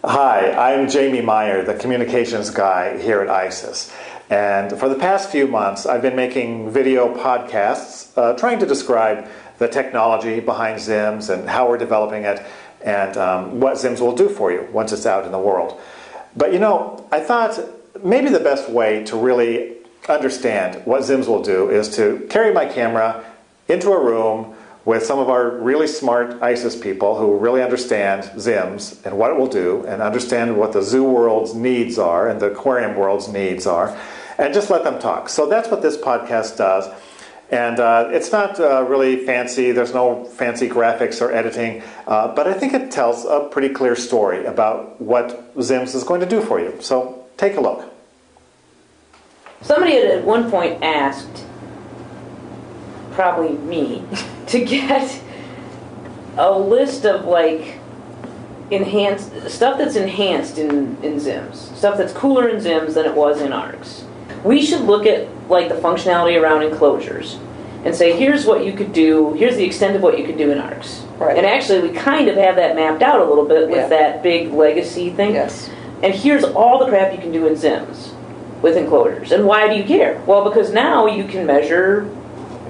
Hi, I'm Jamie Meyer, the communications guy here at ISIS. And for the past few months, I've been making video podcasts trying to describe the technology behind ZIMS and how we're developing it and what ZIMS will do for you once it's out in the world. But you know, I thought maybe the best way to really understand what ZIMS will do is to carry my camera into a room with some of our really smart ISIS people who really understand ZIMS and what it will do and understand what the zoo world's needs are and the aquarium world's needs are, and just let them talk. So that's what this podcast does. And it's not really fancy. There's no fancy graphics or editing, but I think it tells a pretty clear story about what ZIMS is going to do for you. So take a look. Somebody had at one point asked, probably me, to get a list of like enhanced stuff that's enhanced in ZIMS, stuff that's cooler in ZIMS than it was in ARKS. We should look at like the functionality around enclosures and say, here's what you could do, here's the extent of what you could do in ARKS. Right. And actually we kind of have that mapped out a little bit with that big legacy thing. Yes. And here's all the crap you can do in ZIMS with enclosures. And why do you care? Well, because now you can measure,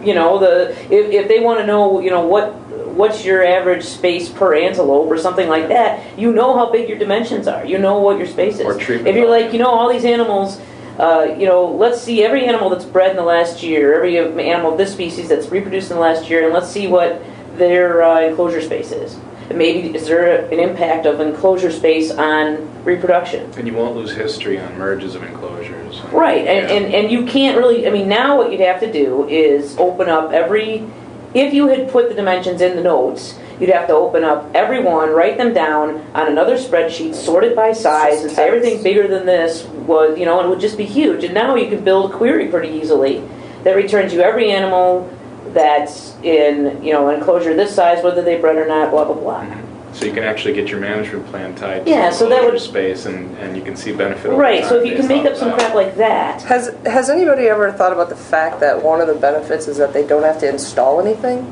you know, if they want to know, you know, what's your average space per antelope or something like that, you know how big your dimensions are. You know what your space is. Or treatment. If you're like, you know, all these animals, you know, let's see every animal that's bred in the last year, every animal of this species that's reproduced in the last year, and let's see what their enclosure space is. And maybe is there an impact of enclosure space on reproduction? And you won't lose history on merges of enclosures. Right, and you can't really, I mean, now what you'd have to do is open up if you had put the dimensions in the notes, you'd have to open up every one, write them down on another spreadsheet, sort it by size, and say everything bigger than this was, you know, and it would just be huge. And now you can build a query pretty easily that returns you every animal that's in, you know, an enclosure this size, whether they bred or not, blah, blah, blah. Mm-hmm. So you can actually get your management plan tied to so that would space, and you can see benefit over right, time so if you can based make up off some that. crap like that. Has anybody ever thought about the fact that one of the benefits is that they don't have to install anything?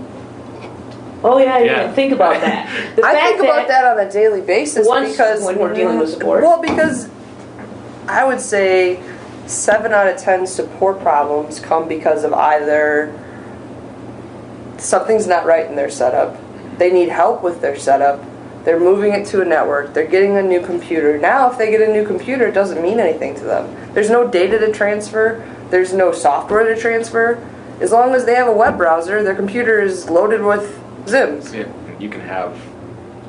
Oh yeah, you can think about that. I think about that on a daily basis because when we're dealing with support. Well, because I would say 7 out of 10 support problems come because of either something's not right in their setup, they need help with their setup, they're moving it to a network, they're getting a new computer. Now, if they get a new computer, it doesn't mean anything to them. There's no data to transfer, there's no software to transfer. As long as they have a web browser, their computer is loaded with ZIMS. Yeah, you can have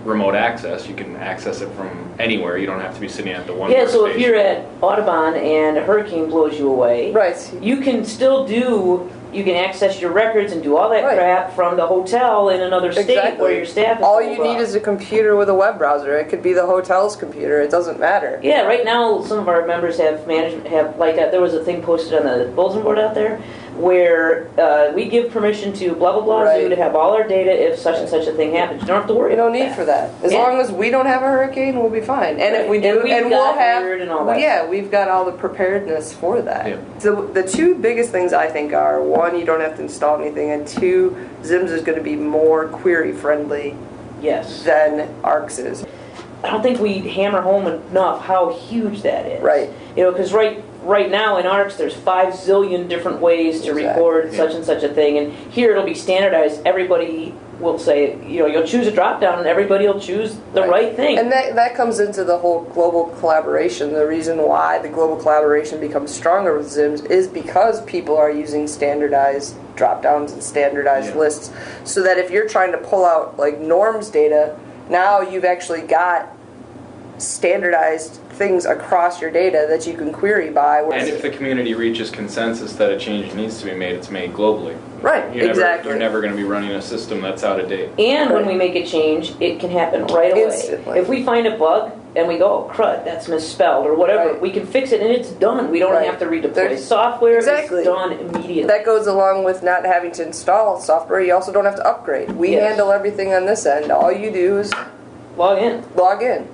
remote access. You can access it from anywhere. You don't have to be sitting at the one. Yeah, so if you're at Audubon and a hurricane blows you away, right, you can still you can access your records and do all that crap from the hotel in another state where your staff is. All you need is a computer with a web browser. It could be the hotel's computer. It doesn't matter. Yeah, right now some of our members have there was a thing posted on the bulletin board out there where we give permission to blah blah blah zoo to have all our data if such and such a thing happens. You don't have to worry. You don't need for that. As long as we don't have a hurricane, we'll be fine. And if we do, and we'll have, we've got all the preparedness for that. Yeah. So the two biggest things I think are, one, you don't have to install anything, and two, ZIMS is going to be more query friendly than ARKS is. I don't think we hammer home enough how huge that is. Right. You know, because right now in ARKS there's 5 zillion different ways to record such and such a thing, and here it'll be standardized. Everybody will say, you know, you'll choose a drop down and everybody will choose the right thing. And that comes into the whole global collaboration. The reason why the global collaboration becomes stronger with ZIMS is because people are using standardized drop downs and standardized lists, so that if you're trying to pull out like norms data, now you've actually got standardized things across your data that you can query by. And if the community reaches consensus that a change needs to be made, it's made globally. Right, exactly. You're never going to be running a system that's out of date. And when we make a change, it can happen right away. Instantly. If we find a bug and we go, oh, crud, that's misspelled or whatever, we can fix it and it's done. We don't have to redeploy software. Exactly. It's done immediately. That goes along with not having to install software. You also don't have to upgrade. We handle everything on this end. All you do is log in.